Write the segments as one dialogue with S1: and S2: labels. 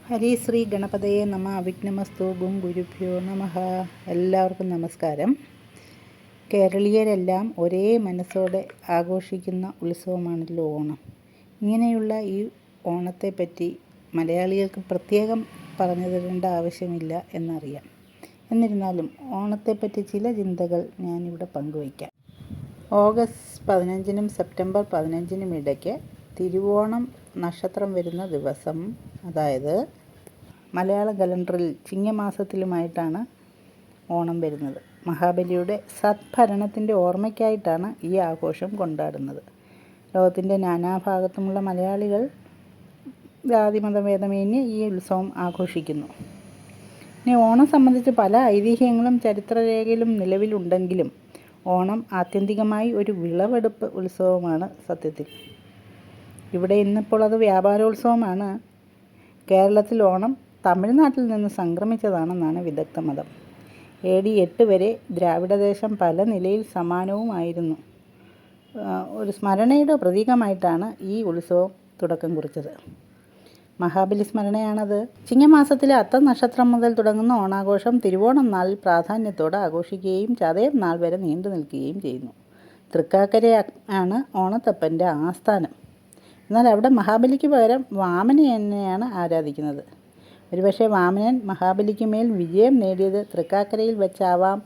S1: ഹരി ശ്രീ ഗണപതയെ നമ. അവിഘ്നമസ്തു. ഗും ഗുരുഭ്യോ നമഃ. എല്ലാവർക്കും നമസ്കാരം. കേരളീയരെല്ലാം ഒരേ മനസ്സോടെ ആഘോഷിക്കുന്ന ഉത്സവമാണല്ലോ ഓണം. ഇങ്ങനെയുള്ള ഈ ഓണത്തെപ്പറ്റി മലയാളികൾക്ക് പ്രത്യേകം പറഞ്ഞു തരേണ്ട ആവശ്യമില്ല എന്നറിയാം. എന്നിരുന്നാലും ഓണത്തെപ്പറ്റി ചില ചിന്തകൾ ഞാനിവിടെ പങ്കുവയ്ക്കാം. ഓഗസ്റ്റ് 15-നും സെപ്റ്റംബർ 15-നും ഇടയ്ക്ക് തിരുവോണം നക്ഷത്രം വരുന്ന ദിവസം, അതായത് മലയാള കലണ്ടറിൽ ചിങ്ങമാസത്തിലുമായിട്ടാണ് ഓണം വരുന്നത്. മഹാബലിയുടെ സദ്ഭരണത്തിൻ്റെ ഓർമ്മയ്ക്കായിട്ടാണ് ഈ ആഘോഷം കൊണ്ടാടുന്നത്. ലോകത്തിൻ്റെ നാനാഭാഗത്തുമുള്ള മലയാളികൾ ജാതിമതഭേദമന്യേ ഈ ഉത്സവം ആഘോഷിക്കുന്നു. ഇനി ഓണം സംബന്ധിച്ച് പല ഐതിഹ്യങ്ങളും ചരിത്രരേഖയിലും നിലവിലുണ്ടെങ്കിലും ഓണം ആത്യന്തികമായി ഒരു വിളവെടുപ്പ് ഉത്സവമാണ് സത്യത്തിൽ. ഇവിടെ ഇന്നിപ്പോൾ അത് വ്യാപാരോത്സവമാണ്. കേരളത്തിൽ ഓണം തമിഴ്നാട്ടിൽ നിന്ന് സംക്രമിച്ചതാണെന്നാണ് വിദഗ്ധ മതം. AD 8 വരെ ദ്രാവിഡദേശം പല നിലയിൽ സമാനവുമായിരുന്നു. ഒരു സ്മരണയുടെ പ്രതീകമായിട്ടാണ് ഈ ഉത്സവം തുടക്കം കുറിച്ചത്. മഹാബലി സ്മരണയാണത്. ചിങ്ങമാസത്തിലെ അത്തം നക്ഷത്രം മുതൽ തുടങ്ങുന്ന ഓണാഘോഷം തിരുവോണം നാളിൽ പ്രാധാന്യത്തോടെ ആഘോഷിക്കുകയും ചതയം നാൾ വരെ നീണ്ടു നിൽക്കുകയും ചെയ്യുന്നു. തൃക്കാക്കര ആണ് ഓണത്തപ്പൻ്റെ ആസ്ഥാനം. എന്നാൽ അവിടെ മഹാബലിക്ക് പകരം വാമനനെയാണ് ആരാധിക്കുന്നത്. ഒരുപക്ഷെ വാമനൻ മഹാബലിക്ക് മേൽ വിജയം നേടിയത് തൃക്കാക്കരയിൽ വെച്ചാവാം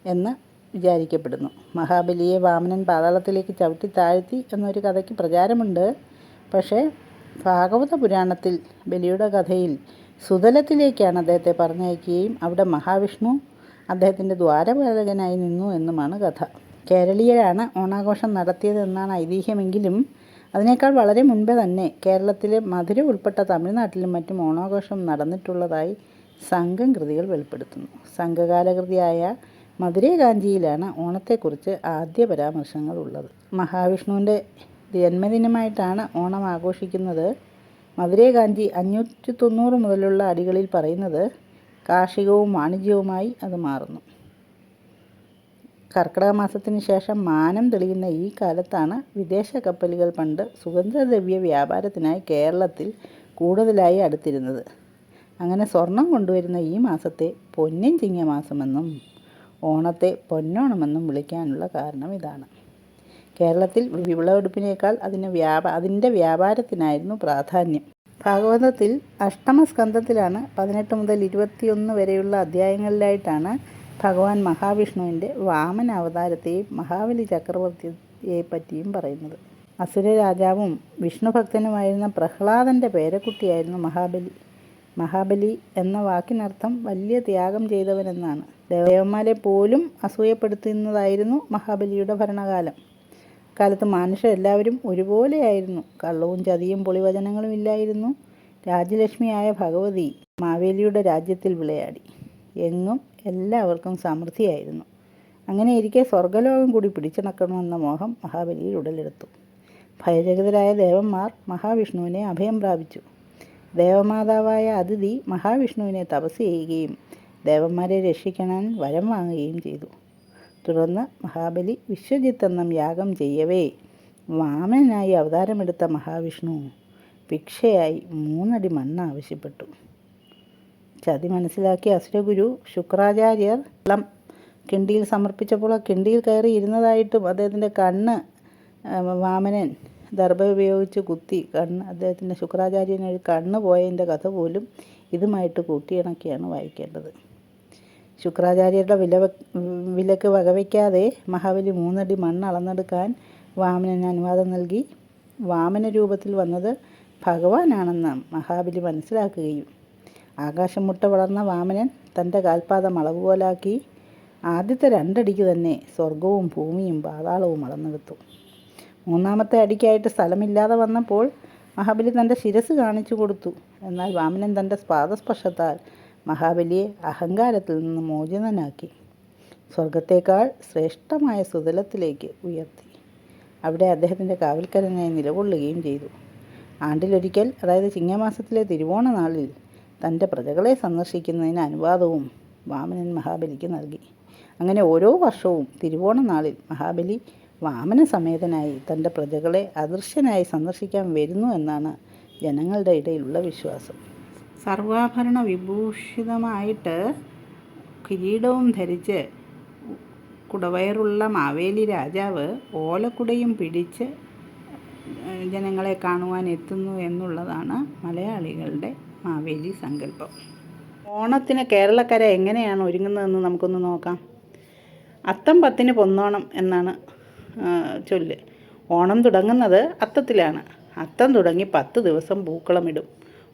S1: എന്ന് വിചാരിക്കപ്പെടുന്നു. മഹാബലിയെ വാമനൻ പാതാളത്തിലേക്ക് ചവിട്ടി താഴ്ത്തി എന്നൊരു കഥയ്ക്ക് പ്രചാരമുണ്ട്. പക്ഷേ ഭാഗവത പുരാണത്തിൽ ബലിയുടെ കഥയിൽ സുതലത്തിലേക്കാണ് അദ്ദേഹത്തെ പറഞ്ഞയക്കുകയും അവിടെ മഹാവിഷ്ണു അദ്ദേഹത്തിൻ്റെ ദ്വാരപാലകനായി നിന്നു എന്നുമാണ് കഥ. കേരളീയരാണ് ഓണാഘോഷം നടത്തിയതെന്നാണ് ഐതിഹ്യമെങ്കിലും അതിനേക്കാൾ വളരെ മുൻപേ തന്നെ കേരളത്തിലെ മധുര ഉൾപ്പെട്ട തമിഴ്നാട്ടിലും മറ്റും ഓണാഘോഷം നടന്നിട്ടുള്ളതായി സംഘം കൃതികൾ വെളിപ്പെടുത്തുന്നു. സംഘകാലകൃതിയായ മധുരൈകാഞ്ചിയിലാണ് ഓണത്തെക്കുറിച്ച് ആദ്യ പരാമർശങ്ങൾ ഉള്ളത്. മഹാവിഷ്ണുവിൻ്റെ ജന്മദിനമായിട്ടാണ് ഓണം ആഘോഷിക്കുന്നത്. മധുരൈകാഞ്ചി 590 മുതലുള്ള അടികളിൽ പറയുന്നത് കാർഷികവും വാണിജ്യവുമായി അത് മാറുന്നു. കർക്കിടക മാസത്തിന് ശേഷം മാനം തെളിയുന്ന ഈ കാലത്താണ് വിദേശ കപ്പലുകൾ പണ്ട് സുഗന്ധദ്രവ്യ വ്യാപാരത്തിനായി കേരളത്തിൽ കൂടുതലായി അടുത്തിരുന്നത്. അങ്ങനെ സ്വർണം കൊണ്ടുവരുന്ന ഈ മാസത്തെ പൊന്നിൻ ചിങ്ങമാസമെന്നും ഓണത്തെ പൊന്നോണമെന്നും വിളിക്കാനുള്ള കാരണം ഇതാണ്. കേരളത്തിൽ വിളവെടുപ്പിനേക്കാൾ അതിൻ്റെ വ്യാപാരത്തിനായിരുന്നു പ്രാധാന്യം. ഭാഗവതത്തിൽ അഷ്ടമസ്കന്ധത്തിലാണ് 18 മുതൽ 21 വരെയുള്ള അധ്യായങ്ങളിലായിട്ടാണ് ഭഗവാൻ മഹാവിഷ്ണുവിൻ്റെ വാമന അവതാരത്തെയും മഹാബലി ചക്രവർത്തിയെ പറ്റിയും പറയുന്നത്. അസുര രാജാവും വിഷ്ണു ഭക്തനുമായിരുന്ന പ്രഹ്ലാദൻ്റെ പേരക്കുട്ടിയായിരുന്നു മഹാബലി. മഹാബലി എന്ന വാക്കിനർത്ഥം വലിയ ത്യാഗം ചെയ്തവനെന്നാണ്. ദേവന്മാരെ പോലും അസൂയപ്പെടുത്തുന്നതായിരുന്നു മഹാബലിയുടെ ഭരണകാലം. കാലത്ത് മനുഷ്യരെല്ലാവരും ഒരുപോലെയായിരുന്നു. കള്ളവും ചതിയും പൊളിവചനങ്ങളും ഇല്ലായിരുന്നു. രാജ്യലക്ഷ്മിയായ ഭഗവതി മാവേലിയുടെ രാജ്യത്തിൽ വിളയാടി. എങ്ങും എല്ലാവർക്കും സമൃദ്ധിയായിരുന്നു. അങ്ങനെയിരിക്കെ സ്വർഗ്ഗലോകം കൂടി പിടിച്ചടക്കണമെന്ന മോഹം മഹാബലിയിൽ ഉടലെടുത്തു. ഭയരഹിതരായ ദേവന്മാർ മഹാവിഷ്ണുവിനെ അഭയം പ്രാപിച്ചു. ദേവമാതാവായ അതിഥി മഹാവിഷ്ണുവിനെ തപസ് ചെയ്യുകയും ദേവന്മാരെ രക്ഷിക്കാൻ വരം വാങ്ങുകയും ചെയ്തു. തുടർന്ന് മഹാബലി വിശ്വജിത്ത് എന്ന യാഗം ചെയ്യവേ വാമനായി അവതാരമെടുത്ത മഹാവിഷ്ണു ഭിക്ഷയായി 3 അടി മണ്ണ് ആവശ്യപ്പെട്ടു. ചതി മനസ്സിലാക്കിയ അസുരഗുരു ശുക്രാചാര്യർ വെള്ളം കിണ്ടിയിൽ സമർപ്പിച്ചപ്പോൾ ആ കിണ്ടിയിൽ കയറി ഇരുന്നതായിട്ടും അദ്ദേഹത്തിൻ്റെ കണ്ണ് വാമനൻ ദർഭ ഉപയോഗിച്ച് കുത്തി അദ്ദേഹത്തിൻ്റെ ശുക്രാചാര്യന് ഒരു കണ്ണ് പോയതിൻ്റെ കഥ പോലും ഇതുമായിട്ട് കൂട്ടിയിണക്കിയാണ് വായിക്കേണ്ടത്. ശുക്രാചാര്യരുടെ വിലക്ക് വകവയ്ക്കാതെ മഹാബലി 3 അടി മണ്ണ് അളന്നെടുക്കാൻ വാമനന് അനുവാദം നൽകി. വാമന രൂപത്തിൽ വന്നത് ഭഗവാനാണെന്ന് മഹാബലി മനസ്സിലാക്കുകയും ആകാശം മുട്ട വളർന്ന വാമനൻ തൻ്റെ കാൽപാദം അളവുപോലാക്കി ആദ്യത്തെ 2 അടിക്ക് തന്നെ സ്വർഗവും ഭൂമിയും പാതാളവും അളന്നെടുത്തു. 3ാമത്തെ അടിക്കായിട്ട് സ്ഥലമില്ലാതെ വന്നപ്പോൾ മഹാബലി തൻ്റെ ശിരസ് കാണിച്ചു കൊടുത്തു. എന്നാൽ വാമനൻ തൻ്റെ പാദസ്പർശത്താൽ മഹാബലിയെ അഹങ്കാരത്തിൽ നിന്ന് മോചിതനാക്കി സ്വർഗത്തേക്കാൾ ശ്രേഷ്ഠമായ സുതലത്തിലേക്ക് ഉയർത്തി. അവിടെ അദ്ദേഹത്തിൻ്റെ കാവൽക്കാരനായി നിലകൊള്ളുകയും ചെയ്തു. ആണ്ടിലൊരിക്കൽ, അതായത് ചിങ്ങമാസത്തിലെ തിരുവോണ നാളിൽ തൻ്റെ പ്രജകളെ സന്ദർശിക്കുന്നതിന് അനുവാദവും വാമനൻ മഹാബലിക്ക് നൽകി. അങ്ങനെ ഓരോ വർഷവും തിരുവോണ നാളിൽ മഹാബലി വാമന സമേതനായി തൻ്റെ പ്രജകളെ അദൃശ്യനായി സന്ദർശിക്കാൻ വരുന്നു എന്നാണ് ജനങ്ങളുടെ ഇടയിലുള്ള വിശ്വാസം. സർവാഭരണ വിഭൂഷിതമായിട്ട് കിരീടവും ധരിച്ച് കുടവയറുള്ള മാവേലി രാജാവ് ഓലക്കുടയും പിടിച്ച് ജനങ്ങളെ കാണുവാൻ എത്തുന്നു എന്നുള്ളതാണ് മലയാളികളുടെ മാവേലി സങ്കല്പം. ഓണത്തിന് കേരളക്കര എങ്ങനെയാണ് ഒരുങ്ങുന്നതെന്ന് നമുക്കൊന്ന് നോക്കാം. അത്തം 10 പൊന്നോണം എന്നാണ് ചൊല്ല്. ഓണം തുടങ്ങുന്നത് അത്തത്തിലാണ്. അത്തം തുടങ്ങി 10 ദിവസം പൂക്കളമിടും.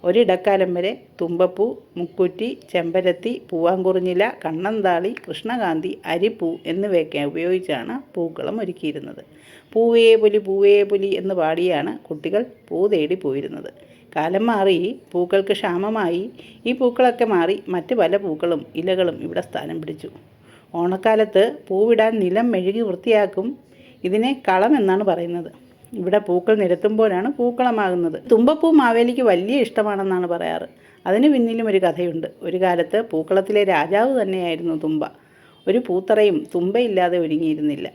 S1: ഒരിടക്കാലം വരെ തുമ്പപ്പൂ, മുക്കുറ്റി, ചെമ്പരത്തി, പൂവാങ്കുറിഞ്ഞില, കണ്ണന്താളി, കൃഷ്ണകാന്തി, അരിപ്പൂ എന്നിവയൊക്കെ ഉപയോഗിച്ചാണ് പൂക്കളം ഒരുക്കിയിരുന്നത്. പൂവേ പുലി പൂവേ പുലി എന്ന് പാടിയാണ് കുട്ടികൾ പൂ തേടി പോയിരുന്നത്. കാലം മാറി, പൂക്കൾക്ക് ക്ഷാമമായി. ഈ പൂക്കളൊക്കെ മാറി മറ്റ് പല പൂക്കളും ഇലകളും ഇവിടെ സ്ഥാനം പിടിച്ചു. ഓണക്കാലത്ത് പൂവിടാൻ നിലം മെഴുകി വൃത്തിയാക്കും. ഇതിനെ കളം എന്നാണ് പറയുന്നത്. ഇവിടെ പൂക്കൾ നിരത്തുമ്പോഴാണ് പൂക്കളമാകുന്നത്. തുമ്പപ്പൂ മാവേലിക്ക് വലിയ ഇഷ്ടമാണെന്നാണ് പറയാറ്. അതിന് പിന്നിലും ഒരു കഥയുണ്ട്. ഒരു കാലത്ത് പൂക്കളത്തിലെ രാജാവ് തന്നെയായിരുന്നു തുമ്പ. ഒരു പൂത്തറയും തുമ്പയില്ലാതെ ഒരുങ്ങിയിരുന്നില്ല.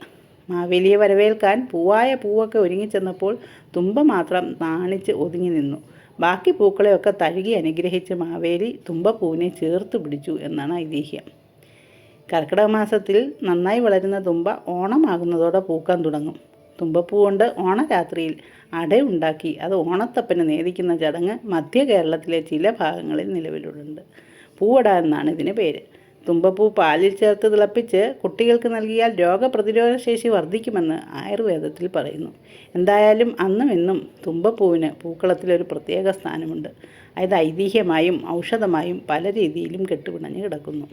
S1: മാവേലിയെ വരവേൽക്കാൻ പൂവായ പൂവൊക്കെ ഒരുങ്ങിച്ചെന്നപ്പോൾ തുമ്പ മാത്രം നാണിച്ച് ഒതുങ്ങി നിന്നു. ബാക്കി പൂക്കളെയൊക്കെ തഴുകി അനുഗ്രഹിച്ച് മാവേലി തുമ്പപ്പൂവിനെ ചേർത്ത് പിടിച്ചു എന്നാണ് ഐതിഹ്യം. കർക്കിടക മാസത്തിൽ നന്നായി വളരുന്ന തുമ്പ ഓണമാകുന്നതോടെ പൂക്കാൻ തുടങ്ങും. തുമ്പപ്പൂ കൊണ്ട് ഓണരാത്രിയിൽ അടയുണ്ടാക്കി അത് ഓണത്തപ്പന് നേദിക്കുന്ന ചടങ്ങ് മധ്യ കേരളത്തിലെ ചില ഭാഗങ്ങളിൽ നിലവിലുണ്ട്. പൂവട എന്നാണ് ഇതിന് പേര്. തുമ്പപ്പൂ പാലിൽ ചേർത്ത് തിളപ്പിച്ച് കുട്ടികൾക്ക് നൽകിയാൽ രോഗപ്രതിരോധ ശേഷി വർദ്ധിക്കുമെന്ന് ആയുർവേദത്തിൽ പറയുന്നു. എന്തായാലും അന്നും ഇന്നും തുമ്പപ്പൂവിന് പൂക്കളത്തിലൊരു പ്രത്യേക സ്ഥാനമുണ്ട്. അത് ഐതിഹ്യമായും ഔഷധമായും പല രീതിയിലും കെട്ടുപിണഞ്ഞ് കിടക്കുന്നു.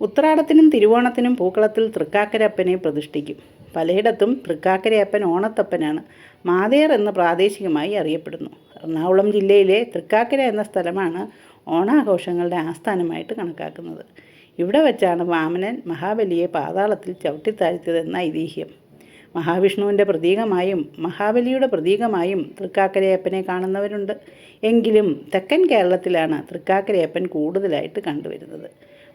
S1: ഉത്രാടത്തിനും തിരുവോണത്തിനും പൂക്കളത്തിൽ തൃക്കാക്കരയപ്പനെ പ്രതിഷ്ഠിക്കും. പലയിടത്തും തൃക്കാക്കരയപ്പൻ ഓണത്തപ്പനാണ്. മാതേർ എന്ന് പ്രാദേശികമായി അറിയപ്പെടുന്നു. എറണാകുളം ജില്ലയിലെ തൃക്കാക്കര എന്ന സ്ഥലമാണ് ഓണാഘോഷങ്ങളുടെ ആസ്ഥാനമായിട്ട് കണക്കാക്കുന്നത്. ഇവിടെ വെച്ചാണ് വാമനൻ മഹാബലിയെ പാതാളത്തിൽ ചവിട്ടിത്താഴ്ത്തിയതെന്ന ഐതിഹ്യം. മഹാവിഷ്ണുവിൻ്റെ പ്രതീകമായും മഹാബലിയുടെ പ്രതീകമായും തൃക്കാക്കരയപ്പനെ കാണുന്നവരുണ്ട്. എങ്കിലും തെക്കൻ കേരളത്തിലാണ് തൃക്കാക്കരയപ്പൻ കൂടുതലായിട്ട് കണ്ടുവരുന്നത്.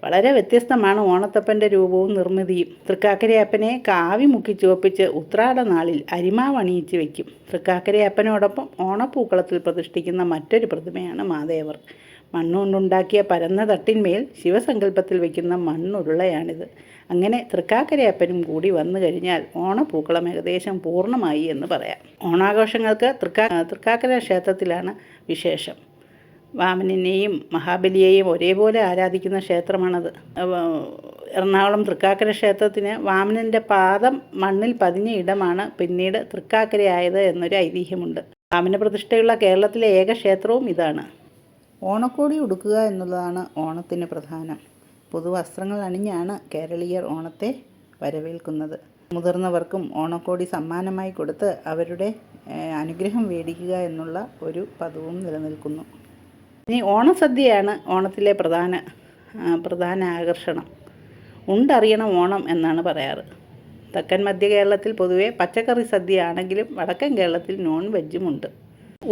S1: വളരെ വ്യത്യസ്തമാണ് ഓണത്തപ്പൻ്റെ രൂപവും നിർമ്മിതിയും. തൃക്കാക്കരയപ്പനെ കാവി മുക്കി ചുവപ്പിച്ച് ഉത്രാട നാളിൽ അരിമാവ് അണിയിച്ച് വയ്ക്കും. തൃക്കാക്കരയപ്പനോടൊപ്പം ഓണപ്പൂക്കളത്തിൽ പ്രതിഷ്ഠിക്കുന്ന മറ്റൊരു പ്രതിമയാണ് മാതേവർ. മണ്ണുകൊണ്ടുണ്ടാക്കിയ പരന്ന തട്ടിന്മേൽ ശിവസങ്കല്പത്തിൽ വയ്ക്കുന്ന മണ്ണുരുളയാണിത്. അങ്ങനെ തൃക്കാക്കരയപ്പനും കൂടി വന്നു കഴിഞ്ഞാൽ ഓണപ്പൂക്കളം ഏകദേശം പൂർണ്ണമായി എന്ന് പറയാം. ഓണാഘോഷങ്ങൾക്ക് തൃക്കാക്കര ക്ഷേത്രത്തിലാണ് വിശേഷം. വാമനനെയും മഹാബലിയെയും ഒരേപോലെ ആരാധിക്കുന്ന ക്ഷേത്രമാണത്. എറണാകുളം തൃക്കാക്കര ക്ഷേത്രത്തിന് വാമനൻ്റെ പാദം മണ്ണിൽ പതിഞ്ഞ ഇടമാണ് പിന്നീട് തൃക്കാക്കരയായത് എന്നൊരു ഐതിഹ്യമുണ്ട്. വാമന പ്രതിഷ്ഠയുള്ള കേരളത്തിലെ ഏക ക്ഷേത്രവും ഇതാണ്. ഓണക്കോടി ഉടുക്കുക എന്നുള്ളതാണ് ഓണത്തിന് പ്രധാനം. പുതുവസ്ത്രങ്ങൾ അണിഞ്ഞാണ് കേരളീയർ ഓണത്തെ വരവേൽക്കുന്നത്. മുതിർന്നവർക്കും ഓണക്കോടി സമ്മാനമായി കൊടുത്ത് അവരുടെ അനുഗ്രഹം മേടിക്കുക എന്നുള്ള ഒരു പതിവും നിലനിൽക്കുന്നു. ഇനി ഓണസദ്യയാണ് ഓണത്തിലെ പ്രധാന ആകർഷണം. ഉണ്ടറിയണം ഓണം എന്നാണ് പറയാറ്. തെക്കൻ മധ്യ കേരളത്തിൽ പൊതുവെ പച്ചക്കറി സദ്യ ആണെങ്കിലും വടക്കൻ കേരളത്തിൽ നോൺ വെജുമുണ്ട്.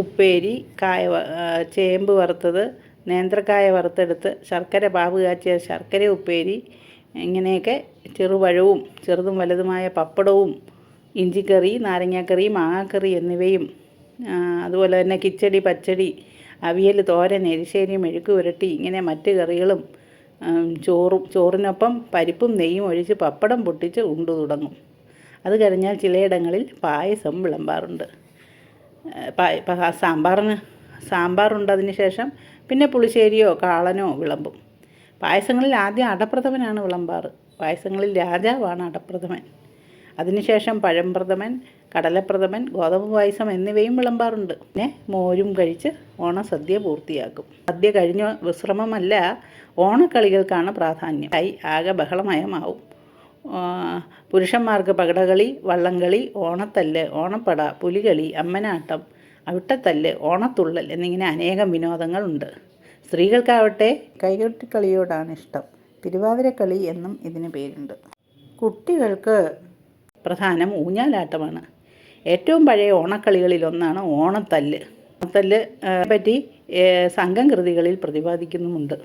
S1: ഉപ്പേരി, ചേമ്പ് വറുത്തത്, നേന്ത്രക്കായ വറുത്തെടുത്ത് ശർക്കര പാവ് കാച്ചിയ ശർക്കര ഉപ്പേരി, ഇങ്ങനെയൊക്കെ ചെറുപഴവും ചെറുതും വലുതുമായ പപ്പടവും, ഇഞ്ചിക്കറി, നാരങ്ങാക്കറി, മാങ്ങാക്കറി എന്നിവയും, അതുപോലെ തന്നെ കിച്ചടി, പച്ചടി, അവിയൽ, തോരൻ, എരിശ്ശേരി, മെഴുക്ക് പുരട്ടി, ഇങ്ങനെ മറ്റ് കറികളും ചോറിനൊപ്പം പരിപ്പും നെയ്യും ഒഴിച്ച് പപ്പടം പൊട്ടിച്ച് ഉണ്ടു തുടങ്ങും. അത് കഴിഞ്ഞാൽ ചിലയിടങ്ങളിൽ പായസം വിളമ്പാറുണ്ട്. സാമ്പാറുണ്ട്. അതിന് ശേഷം പിന്നെ പുളിശ്ശേരിയോ കാളനോ വിളമ്പും. പായസങ്ങളിൽ ആദ്യം അടപ്രഥമനാണ് വിളമ്പാറ്. പായസങ്ങളിൽ രാജാവാണ് അടപ്രഥമൻ. അതിനുശേഷം പഴംപ്രഥമൻ, കടലപ്രഥമൻ, ഗോതമ്പ് പായസം എന്നിവയും വിളമ്പാറുണ്ട്. പിന്നെ മോരും കഴിച്ച് ഓണസദ്യ പൂർത്തിയാക്കും. സദ്യ കഴിഞ്ഞ വിശ്രമമല്ല, ഓണക്കളികൾക്കാണ് പ്രാധാന്യം. ആകെ ബഹളമയമാവും. പുരുഷന്മാർക്ക് പകടകളി, വള്ളംകളി, ഓണത്തല്ല്, ഓണപ്പട, പുലികളി, അമ്മനാട്ടം, അവിട്ടത്തല്ല്, ഓണത്തുള്ളൽ എന്നിങ്ങനെ അനേകം വിനോദങ്ങളുണ്ട്. സ്ത്രീകൾക്കാവട്ടെ കൈകൊട്ടിക്കളിയോടാണ് ഇഷ്ടം. തിരുവാതിരക്കളി എന്നും ഇതിന് പേരുണ്ട്. കുട്ടികൾക്ക് പ്രധാനം ഊഞ്ഞാലാട്ടമാണ്. ഏറ്റവും പഴയ ഓണക്കളികളിലൊന്നാണ് ഓണത്തല്ല്. ഓണത്തല്ല് പറ്റി സംഘം കൃതികളിൽ പ്രതിപാദിക്കുന്നുമുണ്ട്.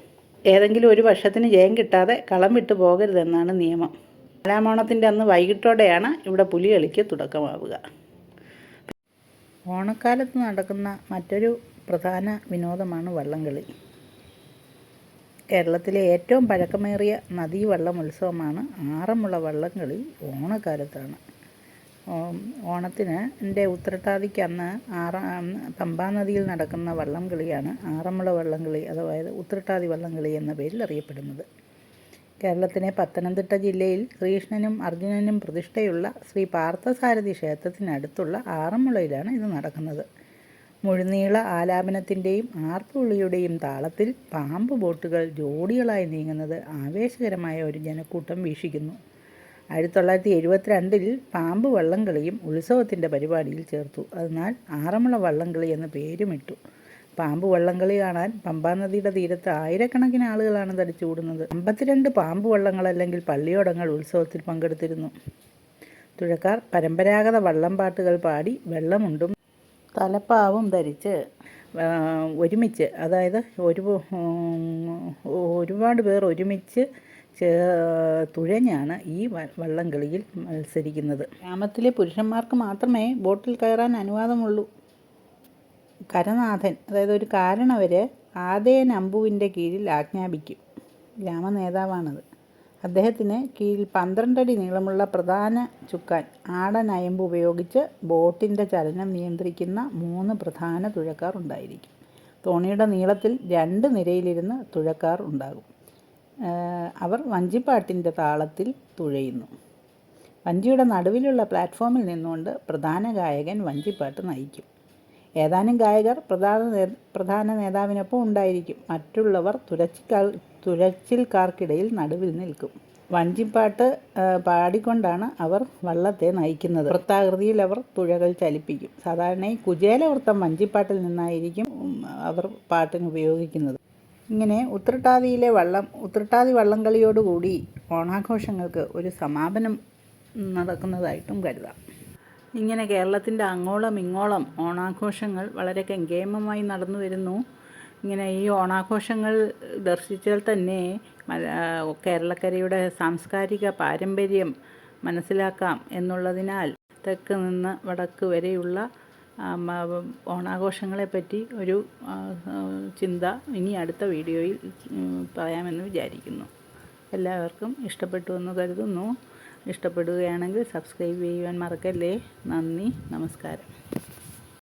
S1: ഏതെങ്കിലും ഒരു വർഷത്തിന് ജയം കിട്ടാതെ കളം വിട്ടു പോകരുതെന്നാണ് നിയമം. നാലാമോണത്തിൻ്റെ അന്ന് വൈകിട്ടോടെയാണ് ഇവിടെ പുലികളിക്ക് തുടക്കമാവുക. ഓണക്കാലത്ത് നടക്കുന്ന മറ്റൊരു പ്രധാന വിനോദമാണ് വള്ളംകളി. കേരളത്തിലെ ഏറ്റവും പഴക്കമേറിയ നദീവള്ളം ഉത്സവമാണ് ആറന്മുള വള്ളംകളി ഓണക്കാലത്താണ്. ഓണത്തിന് ഉത്രട്ടാതിക്ക് അന്ന് പമ്പാ നദിയിൽ നടക്കുന്ന വള്ളംകളിയാണ് ആറന്മുള വള്ളംകളി അഥവാ ഉത്രട്ടാതി വള്ളംകളി എന്ന പേരിൽ അറിയപ്പെടുന്നത്. കേരളത്തിലെ പത്തനംതിട്ട ജില്ലയിൽ ശ്രീകൃഷ്ണനും അർജുനനും പ്രതിഷ്ഠയുള്ള ശ്രീ പാർത്ഥസാരഥി ക്ഷേത്രത്തിനടുത്തുള്ള ആറന്മുളയിലാണ് ഇത് നടക്കുന്നത്. മുഴുനീള ആലാപനത്തിൻ്റെയും ആർപ്പുവിളിയുടെയും താളത്തിൽ പാമ്പ് ബോട്ടുകൾ ജോഡികളായി നീങ്ങുന്നത് ആവേശകരമായ ഒരു ജനക്കൂട്ടം വീക്ഷിക്കുന്നു. 1972 പാമ്പ് വള്ളംകളിയും ഉത്സവത്തിൻ്റെ പരിപാടിയിൽ ചേർത്തു. അതിനാൽ ആറന്മുള വള്ളംകളി എന്ന് പേരുമിട്ടു. പാമ്പ് വള്ളംകളി കാണാൻ പമ്പാ നദിയുടെ തീരത്ത് ആയിരക്കണക്കിന് ആളുകളാണ് തടിച്ചുകൂടുന്നത്. 52 പാമ്പ് വള്ളങ്ങൾ അല്ലെങ്കിൽ പള്ളിയോടങ്ങൾ ഉത്സവത്തിൽ പങ്കെടുത്തിരുന്നു. തുഴക്കാർ പരമ്പരാഗത വള്ളം പാട്ടുകൾ പാടി വെള്ളമുണ്ടും തലപ്പാവും ധരിച്ച് ഒരുമിച്ച്, അതായത് ഒരുപാട് പേർ ഒരുമിച്ച് തുഴഞ്ഞാണ് ഈ വള്ളംകളിയിൽ മത്സരിക്കുന്നത്. ഗ്രാമത്തിലെ പുരുഷന്മാർക്ക് മാത്രമേ ബോട്ടിൽ കയറാൻ അനുവാദമുള്ളൂ. കരനാഥൻ, അതായത് ഒരു കാരണവർ ആദേയൻ അമ്പുവിൻ്റെ കീഴിൽ ആജ്ഞാപിക്കും. ഗ്രാമനേതാവാണത്. അദ്ദേഹത്തിന് കീഴിൽ 12 അടി നീളമുള്ള പ്രധാന ചുക്കാൻ ആടൻ അയമ്പ് ഉപയോഗിച്ച് ബോട്ടിൻ്റെ ചലനം നിയന്ത്രിക്കുന്ന 3 പ്രധാന തുഴക്കാർ ഉണ്ടായിരിക്കും. തോണിയുടെ നീളത്തിൽ 2 നിരയിലിരുന്ന് തുഴക്കാർ ഉണ്ടാകും. അവർ വഞ്ചിപ്പാട്ടിൻ്റെ താളത്തിൽ തുഴയുന്നു. വഞ്ചിയുടെ നടുവിലുള്ള പ്ലാറ്റ്ഫോമിൽ നിന്നുകൊണ്ട് പ്രധാന ഗായകൻ വഞ്ചിപ്പാട്ട് നയിക്കും. ഏതാനും ഗായകർ പ്രധാന നേതാവിനൊപ്പം ഉണ്ടായിരിക്കും. മറ്റുള്ളവർ തുഴച്ചിൽക്കാർക്കിടയിൽ നടുവിൽ നിൽക്കും. വഞ്ചിപ്പാട്ട് പാടിക്കൊണ്ടാണ് അവർ വള്ളത്തെ നയിക്കുന്നത്. വൃത്താകൃതിയിൽ അവർ തുഴകൾ ചലിപ്പിക്കും. സാധാരണയായി കുചേലവൃത്തം വഞ്ചിപ്പാട്ടിൽ നിന്നായിരിക്കും അവർ പാട്ടിന് ഉപയോഗിക്കുന്നത്. ഇങ്ങനെ ഉത്രട്ടാതി വള്ളംകളിയോടുകൂടി ഓണാഘോഷങ്ങൾക്ക് ഒരു സമാപനം നടക്കുന്നതായിട്ടും കരുതാം. ഇങ്ങനെ കേരളത്തിൻ്റെ അങ്ങോളം ഇങ്ങോളം ഓണാഘോഷങ്ങൾ വളരെ കെങ്കേമമായി നടന്നു വരുന്നു. ഇങ്ങനെ ഈ ഓണാഘോഷങ്ങൾ ദർശിച്ചാൽ തന്നെ കേരളക്കരയുടെ സാംസ്കാരിക പാരമ്പര്യം മനസ്സിലാക്കാം എന്നുള്ളതിനാൽ തെക്ക് നിന്ന് വടക്ക് വരെയുള്ള ഓണാഘോഷങ്ങളെപ്പറ്റി ഒരു ചിന്ത ഇനി അടുത്ത വീഡിയോയിൽ പറയാമെന്ന് വിചാരിക്കുന്നു. എല്ലാവർക്കും ഇഷ്ടപ്പെട്ടു എന്ന് കരുതുന്നു. ഇഷ്ടപ്പെടുകയാണെങ്കിൽ സബ്സ്ക്രൈബ് ചെയ്യുവാൻ മറക്കല്ലേ. നന്ദി, നമസ്കാരം.